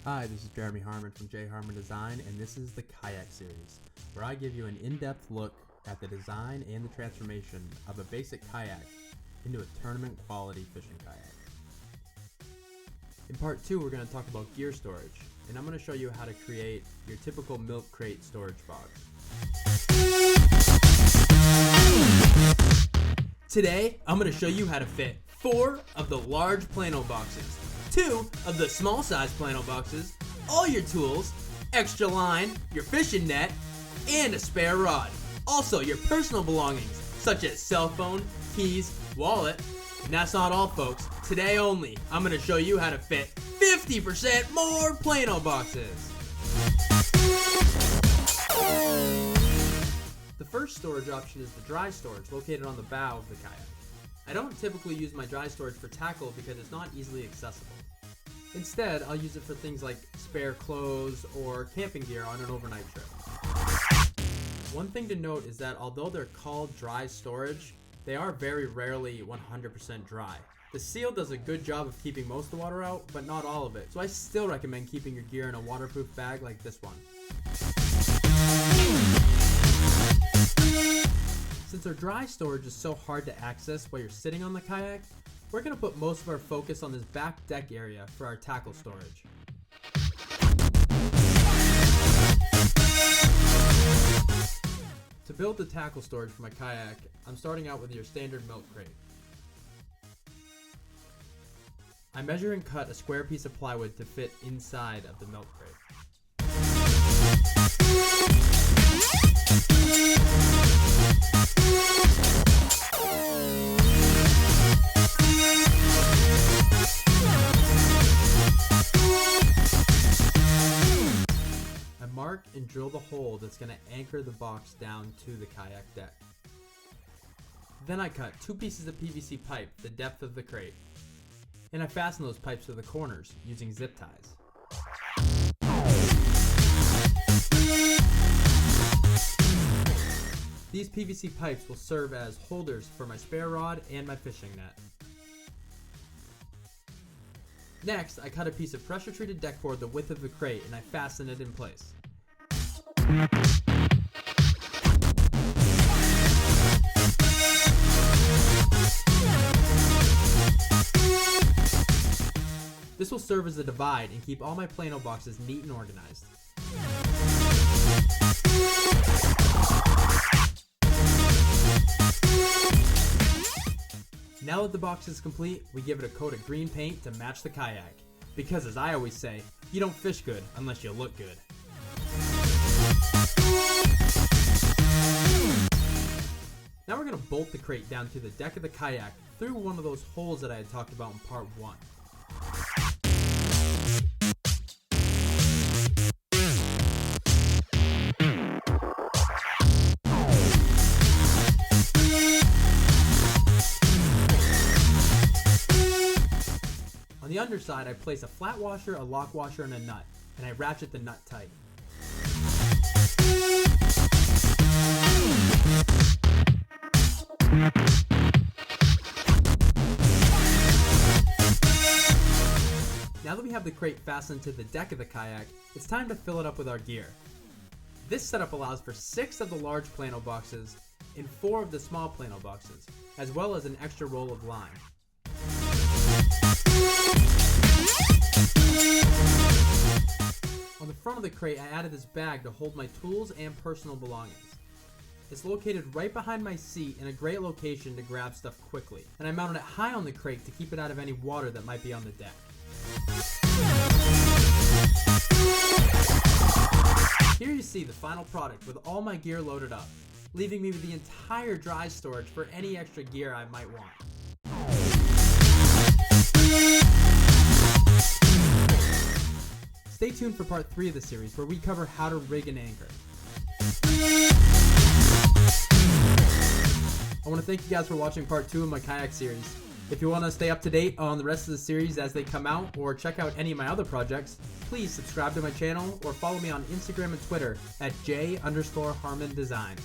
Hi, this is Jeremy Harmon from J Harmon Design, and this is the Kayak series, where I give you an in-depth look at the design and the transformation of a basic kayak into a tournament-quality fishing kayak. In part 2, we're going to talk about gear storage, and I'm going to show you how to create your typical milk crate storage box. Today, I'm going to show you how to fit 4 of the large plano boxes, 2 of the small size plano boxes, all your tools, extra line, your fishing net, and a spare rod. Also, your personal belongings, such as cell phone, keys, wallet. And that's not all, folks. Today only, I'm going to show you how to fit 50% more plano boxes. The first storage option is the dry storage, located on the bow of the kayak. I don't typically use my dry storage for tackle because it's not easily accessible. Instead, I'll use it for things like spare clothes or camping gear on an overnight trip. One thing to note is that although they're called dry storage, they are very rarely 100% dry. The seal does a good job of keeping most of the water out, but not all of it, so I still recommend keeping your gear in a waterproof bag like this one. Since our dry storage is so hard to access while you're sitting on the kayak, we're going to put most of our focus on this back deck area for our tackle storage. To build the tackle storage for my kayak, I'm starting out with your standard milk crate. I measure and cut a square piece of plywood to fit inside of the milk crate. Mark and drill the hole that's going to anchor the box down to the kayak deck. Then I cut 2 pieces of PVC pipe the depth of the crate, and I fasten those pipes to the corners using zip ties. These PVC pipes will serve as holders for my spare rod and my fishing net. Next, I cut a piece of pressure treated deck board the width of the crate and I fasten it in place. This will serve as a divide and keep all my plano boxes neat and organized. Now that the box is complete, we give it a coat of green paint to match the kayak. Because as I always say, you don't fish good unless you look good. Now we're going to bolt the crate down to the deck of the kayak through one of those holes that I had talked about in part 1. On the underside, I place a flat washer, a lock washer, and a nut, and I ratchet the nut tight. Now that we have the crate fastened to the deck of the kayak, it's time to fill it up with our gear. This setup allows for 6 of the large plano boxes and 4 of the small plano boxes, as well as an extra roll of line. On the front of the crate, I added this bag to hold my tools and personal belongings. It's located right behind my seat in a great location to grab stuff quickly, and I mounted it high on the crate to keep it out of any water that might be on the deck. Here you see the final product with all my gear loaded up, leaving me with the entire dry storage for any extra gear I might want. Stay tuned for part 3 of the series where we cover how to rig an anchor. I want to thank you guys for watching part 2 of my kayak series. If you want to stay up to date on the rest of the series as they come out or check out any of my other projects, please subscribe to my channel or follow me on Instagram and Twitter at j_Harmon Design.